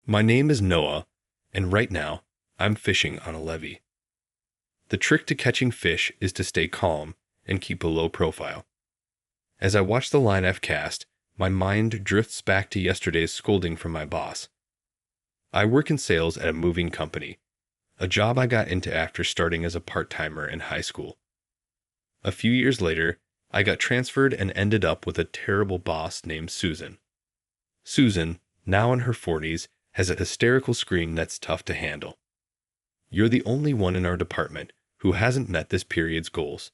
My name is Noah, and right now, I'm fishing on a levee. The trick to catching fish is to stay calm and keep a low profile. As I watch the line I've cast, my mind drifts back to yesterday's scolding from my boss. I work in sales at a moving company, a job I got into after starting as a part-timer in high school. A few years later, I got transferred and ended up with a terrible boss named Susan. Susan, now in her 40s, has a hysterical scream that's tough to handle. "You're the only one in our department who hasn't met this period's goals.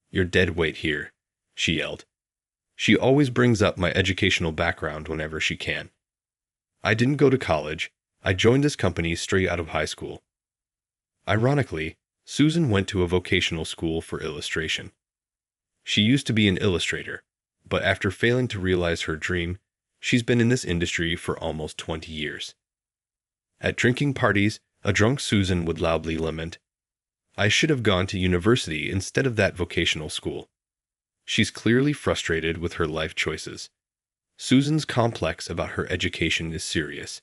You're dead weight here," she yelled. She always brings up my educational background whenever she can. I didn't go to college. I joined this company straight out of high school. Ironically, Susan went to a vocational school for illustration. She used to be an illustrator, but after failing to realize her dream, she's been in this industry for almost 20 years. At drinking parties, a drunk Susan would loudly lament, "I should have gone to university instead of that vocational school." She's clearly frustrated with her life choices. Susan's complex about her education is serious.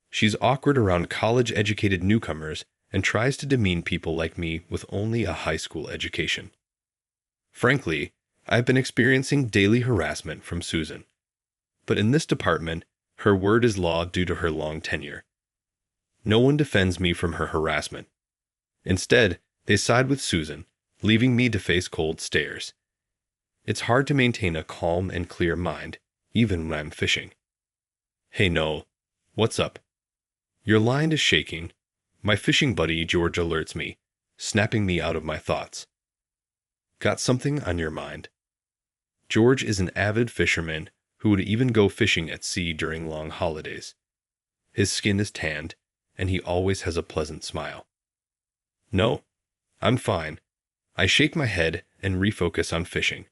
She's awkward around college-educated newcomers and tries to demean people like me with only a high school education. Frankly, I've been experiencing daily harassment from Susan. But in this department, her word is law due to her long tenure. No one defends me from her harassment. Instead, they side with Susan, leaving me to face cold stares. It's hard to maintain a calm and clear mind, even when I'm fishing. "Hey Noel, what's up?" Your line is shaking. My fishing buddy George alerts me, snapping me out of my thoughts. "Got something on your mind?" George is an avid fisherman who would even go fishing at sea during long holidays. His skin is tanned, and he always has a pleasant smile. "No, I'm fine." I shake my head and refocus on fishing.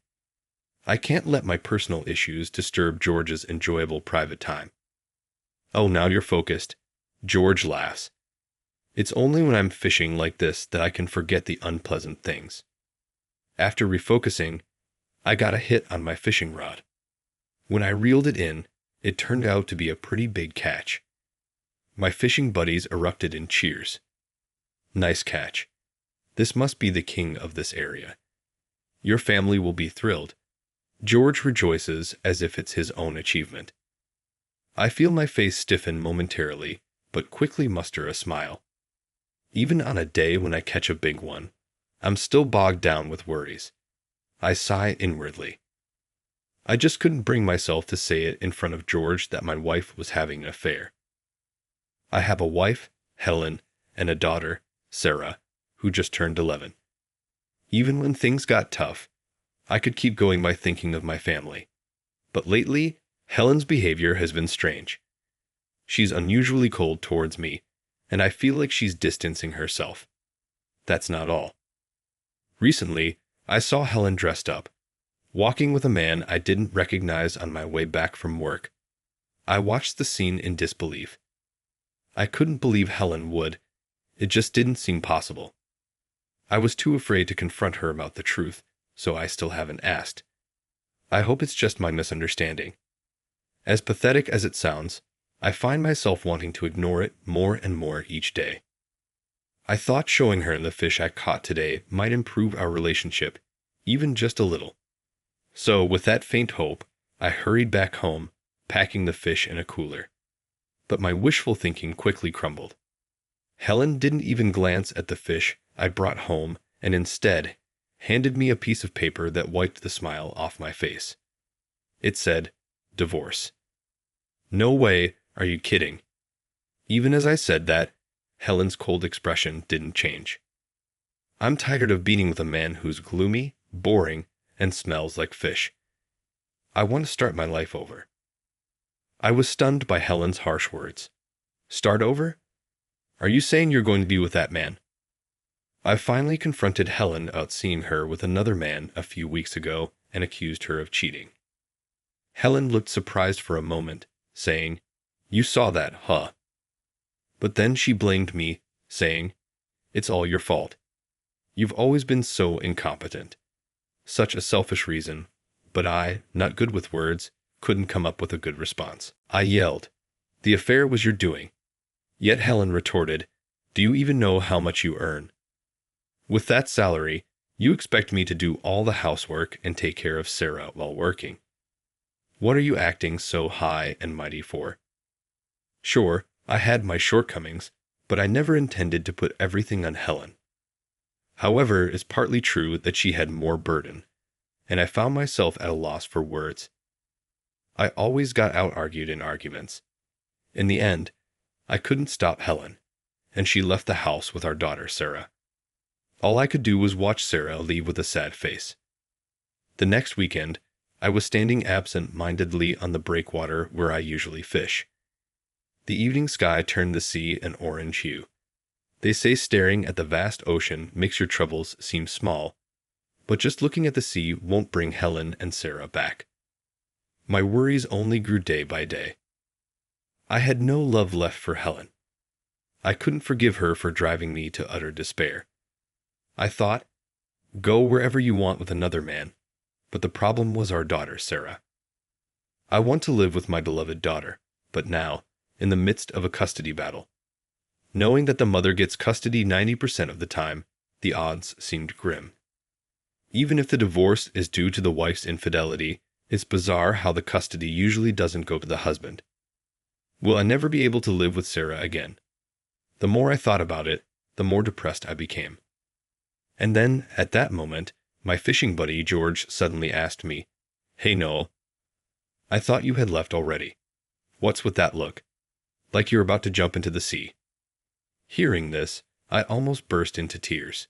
I can't let my personal issues disturb George's enjoyable private time. "Oh, now you're focused." George laughs. "It's only when I'm fishing like this that I can forget the unpleasant things." After refocusing, I got a hit on my fishing rod. When I reeled it in, it turned out to be a pretty big catch. My fishing buddies erupted in cheers. "Nice catch. This must be the king of this area. Your family will be thrilled." George rejoices as if it's his own achievement. I feel my face stiffen momentarily, but quickly muster a smile. Even on a day when I catch a big one, I'm still bogged down with worries. I sigh inwardly. I just couldn't bring myself to say it in front of George that my wife was having an affair. I have a wife, Helen, and a daughter, Sarah, who just turned 11. Even when things got tough, I could keep going by thinking of my family. But lately, Helen's behavior has been strange. She's unusually cold towards me, and I feel like she's distancing herself. That's not all. Recently, I saw Helen dressed up, walking with a man I didn't recognize on my way back from work. I watched the scene in disbelief. I couldn't believe Helen would. It just didn't seem possible. I was too afraid to confront her about the truth, so I still haven't asked. I hope it's just my misunderstanding. As pathetic as it sounds, I find myself wanting to ignore it more and more each day. I thought showing her the fish I caught today might improve our relationship, even just a little. So, with that faint hope, I hurried back home, packing the fish in a cooler. But my wishful thinking quickly crumbled. Helen didn't even glance at the fish I brought home and instead handed me a piece of paper that wiped the smile off my face. It said, "Divorce." "No way, are you kidding?" Even as I said that, Helen's cold expression didn't change. "I'm tired of being with a man who's gloomy, boring, and smells like fish. I want to start my life over." I was stunned by Helen's harsh words. "Start over? Are you saying you're going to be with that man?" I finally confronted Helen about seeing her with another man a few weeks ago and accused her of cheating. Helen looked surprised for a moment, saying, "You saw that, huh?" But then she blamed me, saying, "It's all your fault. You've always been so incompetent." Such a selfish reason, but I, not good with words, couldn't come up with a good response. I yelled, The affair was your doing. Yet Helen retorted, "Do you even know how much you earn? With that salary, you expect me to do all the housework and take care of Sarah while working. What are you acting so high and mighty for?" Sure, I had my shortcomings, but I never intended to put everything on Helen. However, it's partly true that she had more burden, and I found myself at a loss for words. I always got out-argued in arguments. In the end, I couldn't stop Helen, and she left the house with our daughter Sarah. All I could do was watch Sarah leave with a sad face. The next weekend, I was standing absent-mindedly on the breakwater where I usually fish. The evening sky turned the sea an orange hue. They say staring at the vast ocean makes your troubles seem small, but just looking at the sea won't bring Helen and Sarah back. My worries only grew day by day. I had no love left for Helen. I couldn't forgive her for driving me to utter despair. I thought, go wherever you want with another man, but the problem was our daughter, Sarah. I want to live with my beloved daughter, but now, in the midst of a custody battle. Knowing that the mother gets custody 90% of the time, the odds seemed grim. Even if the divorce is due to the wife's infidelity, it's bizarre how the custody usually doesn't go to the husband. Will I never be able to live with Sarah again? The more I thought about it, the more depressed I became. And then, at that moment, my fishing buddy George suddenly asked me, "Hey Noel, I thought you had left already. What's with that look? Like you're about to jump into the sea." Hearing this, I almost burst into tears.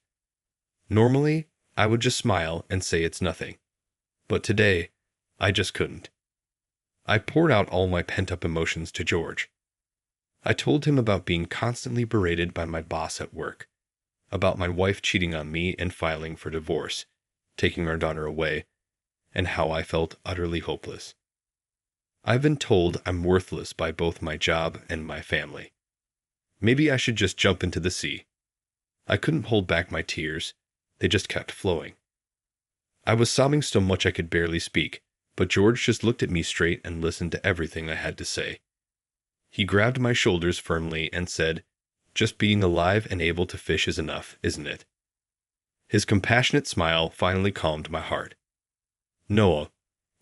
Normally, I would just smile and say it's nothing. But today, I just couldn't. I poured out all my pent-up emotions to George. I told him about being constantly berated by my boss at work, about my wife cheating on me and filing for divorce, taking our daughter away, and how I felt utterly hopeless. I've been told I'm worthless by both my job and my family. Maybe I should just jump into the sea. I couldn't hold back my tears. They just kept flowing. I was sobbing so much I could barely speak, but George just looked at me straight and listened to everything I had to say. He grabbed my shoulders firmly and said, "Just being alive and able to fish is enough, isn't it?" His compassionate smile finally calmed my heart. "Noah,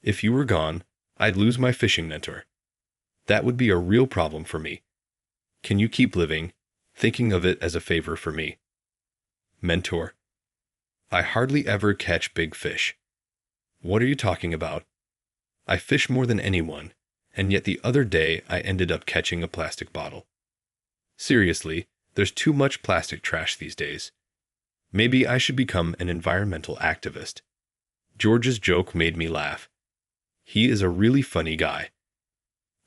if you were gone, I'd lose my fishing mentor. That would be a real problem for me. Can you keep living, thinking of it as a favor for me?" Mentor. I hardly ever catch big fish. What are you talking about? I fish more than anyone, and yet the other day I ended up catching a plastic bottle. Seriously, there's too much plastic trash these days. Maybe I should become an environmental activist. George's joke made me laugh. He is a really funny guy.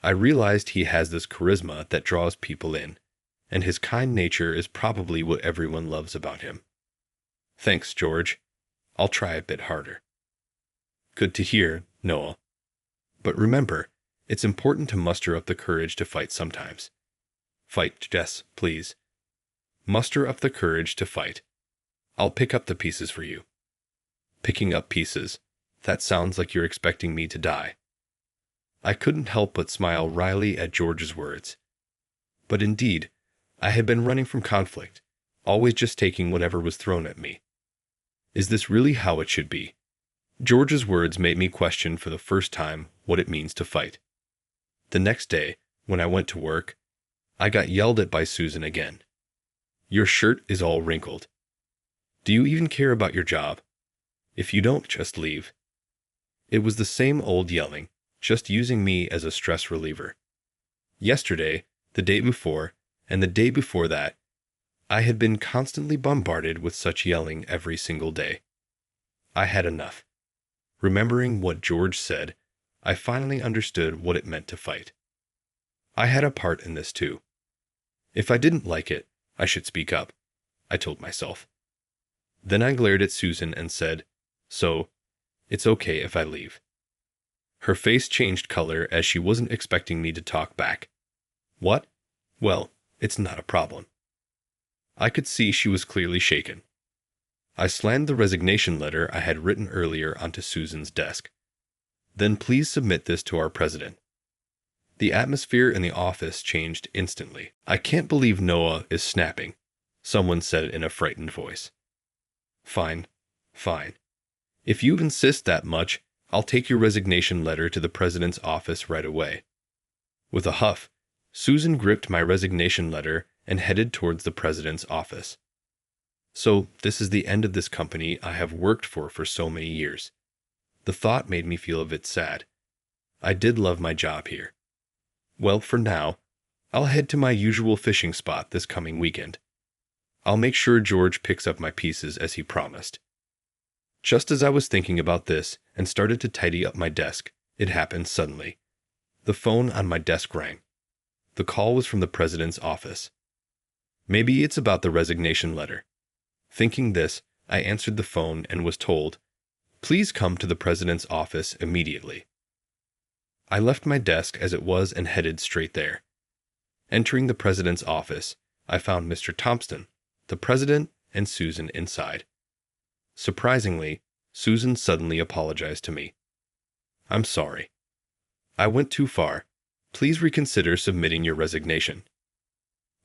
I realized he has this charisma that draws people in, and his kind nature is probably what everyone loves about him. Thanks, George. I'll try a bit harder. Good to hear, Noah. But remember, it's important to muster up the courage to fight sometimes. Fight, Jess, please. Muster up the courage to fight. I'll pick up the pieces for you. Picking up pieces. That sounds like you're expecting me to die. I couldn't help but smile wryly at George's words. But indeed, I had been running from conflict, always just taking whatever was thrown at me. Is this really how it should be? George's words made me question for the first time what it means to fight. The next day, when I went to work, I got yelled at by Susan again. "Your shirt is all wrinkled. Do you even care about your job? If you don't, just leave." It was the same old yelling, just using me as a stress reliever. Yesterday, the day before, and the day before that, I had been constantly bombarded with such yelling every single day. I had enough. Remembering what George said, I finally understood what it meant to fight. I had a part in this too. If I didn't like it, I should speak up, I told myself. Then I glared at Susan and said, "So, it's okay if I leave." Her face changed color as she wasn't expecting me to talk back. What? Well, it's not a problem. I could see she was clearly shaken. I slammed the resignation letter I had written earlier onto Susan's desk. "Then please submit this to our president." The atmosphere in the office changed instantly. "I can't believe Noah is snapping," someone said in a frightened voice. "Fine, fine. If you insist that much, I'll take your resignation letter to the president's office right away." With a huff, Susan gripped my resignation letter and headed towards the president's office. So, this is the end of this company I have worked for so many years. The thought made me feel a bit sad. I did love my job here. Well, for now, I'll head to my usual fishing spot this coming weekend. I'll make sure George picks up my pieces as he promised. Just as I was thinking about this and started to tidy up my desk, it happened suddenly. The phone on my desk rang. The call was from the president's office. Maybe it's about the resignation letter. Thinking this, I answered the phone and was told, "Please come to the president's office immediately." I left my desk as it was and headed straight there. Entering the president's office, I found Mr. Thompson, the president, and Susan inside. Surprisingly, Susan suddenly apologized to me. "I'm sorry. I went too far. Please reconsider submitting your resignation."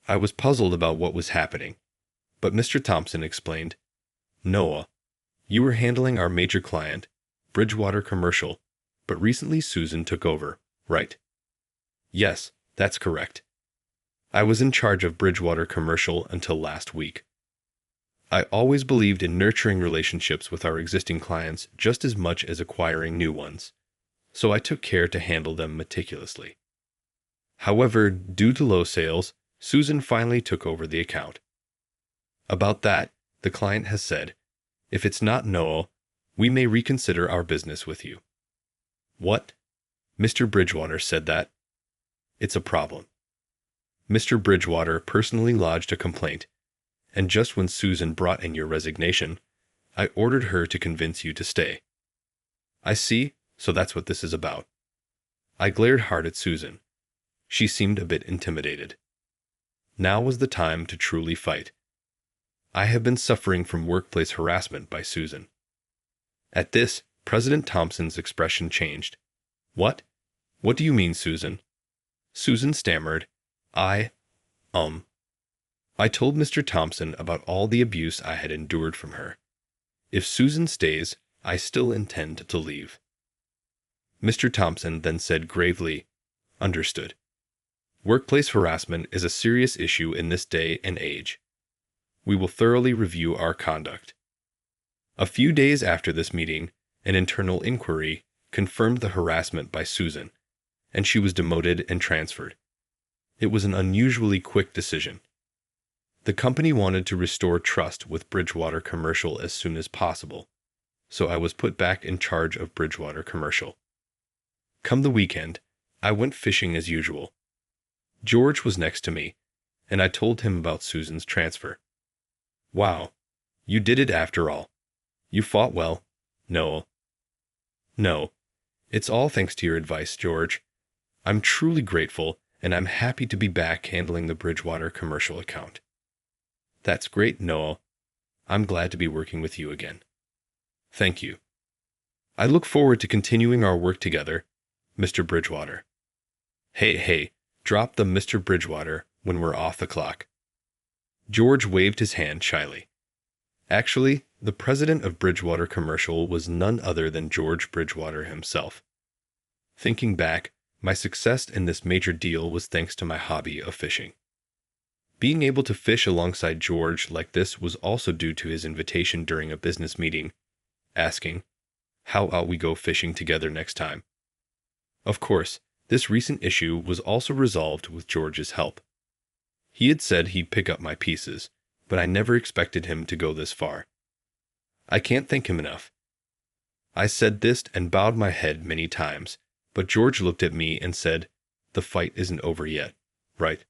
I was puzzled about what was happening, but Mr. Thompson explained, "Noah, you were handling our major client, Bridgewater Commercial, but recently Susan took over, right?" "Yes, that's correct. I was in charge of Bridgewater Commercial until last week. I always believed in nurturing relationships with our existing clients just as much as acquiring new ones, so I took care to handle them meticulously. However, due to low sales, Susan finally took over the account. About that, the client has said, 'If it's not Noah, we may reconsider our business with you.'" "What? Mr. Bridgewater said that?" "It's a problem. Mr. Bridgewater personally lodged a complaint, and just when Susan brought in your resignation, I ordered her to convince you to stay." "I see, so that's what this is about." I glared hard at Susan. She seemed a bit intimidated. Now was the time to truly fight. I have been suffering from workplace harassment by Susan. At this, President Thompson's expression changed. "What? What do you mean, Susan?" Susan stammered, I told Mr. Thompson about all the abuse I had endured from her. If Susan stays, I still intend to leave." Mr. Thompson then said gravely, "Understood. Workplace harassment is a serious issue in this day and age. We will thoroughly review our conduct." A few days after this meeting, an internal inquiry confirmed the harassment by Susan, and she was demoted and transferred. It was an unusually quick decision. The company wanted to restore trust with Bridgewater Commercial as soon as possible, so I was put back in charge of Bridgewater Commercial. Come the weekend, I went fishing as usual. George was next to me, and I told him about Susan's transfer. "Wow, you did it after all. You fought well, Noah." "No, it's all thanks to your advice, George. I'm truly grateful, and I'm happy to be back handling the Bridgewater Commercial account." "That's great, Noah. I'm glad to be working with you again." "Thank you. I look forward to continuing our work together, Mr. Bridgewater." Hey, drop the Mr. Bridgewater when we're off the clock." George waved his hand shyly. Actually, the president of Bridgewater Commercial was none other than George Bridgewater himself. Thinking back, my success in this major deal was thanks to my hobby of fishing. Being able to fish alongside George like this was also due to his invitation during a business meeting, asking, "How about we go fishing together next time?" Of course, this recent issue was also resolved with George's help. He had said he'd pick up my pieces, but I never expected him to go this far. I can't thank him enough. I said this and bowed my head many times, but George looked at me and said, "The fight isn't over yet, right?"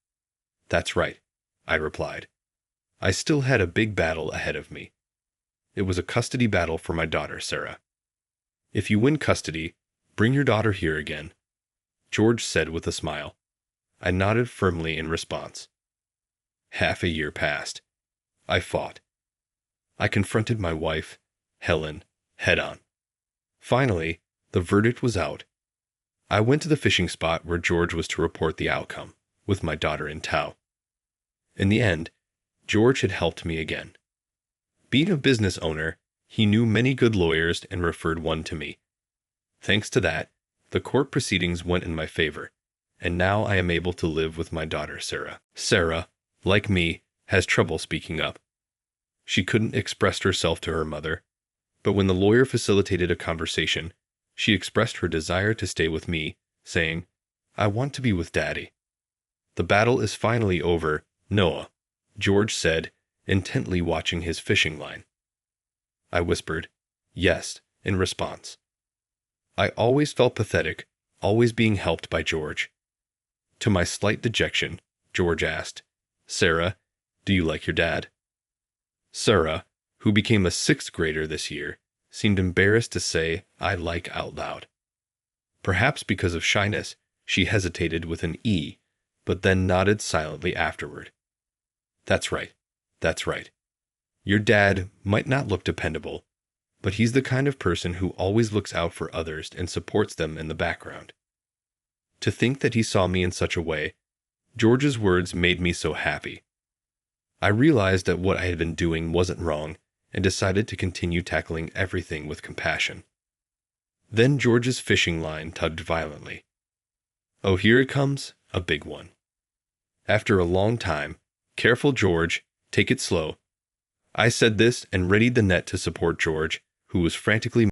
"That's right," I replied. I still had a big battle ahead of me. It was a custody battle for my daughter, Sarah. "If you win custody, bring your daughter here again," George said with a smile. I nodded firmly in response. Half a year passed. I fought. I confronted my wife, Helen, head-on. Finally, the verdict was out. I went to the fishing spot where George was to report the outcome, with my daughter in tow. In the end, George had helped me again. Being a business owner, he knew many good lawyers and referred one to me. Thanks to that, the court proceedings went in my favor, and now I am able to live with my daughter Sarah. Sarah, like me, has trouble speaking up. She couldn't express herself to her mother, but when the lawyer facilitated a conversation, she expressed her desire to stay with me, saying, "I want to be with Daddy." "The battle is finally over, Noah," George said, intently watching his fishing line. I whispered, "Yes," in response. I always felt pathetic, always being helped by George. To my slight dejection, George asked, "Sarah, do you like your dad?" Sarah, who became a 6th grader this year, seemed embarrassed to say "I like" out loud. Perhaps because of shyness, she hesitated with an E, but then nodded silently afterward. That's right. That's right. Your dad might not look dependable, but he's the kind of person who always looks out for others and supports them in the background." To think that he saw me in such a way, George's words made me so happy. I realized that what I had been doing wasn't wrong and decided to continue tackling everything with compassion. Then George's fishing line tugged violently. Oh, here it comes, a big one. After a long time, "Careful, George, take it slow." I said this and readied the net to support George, who was frantically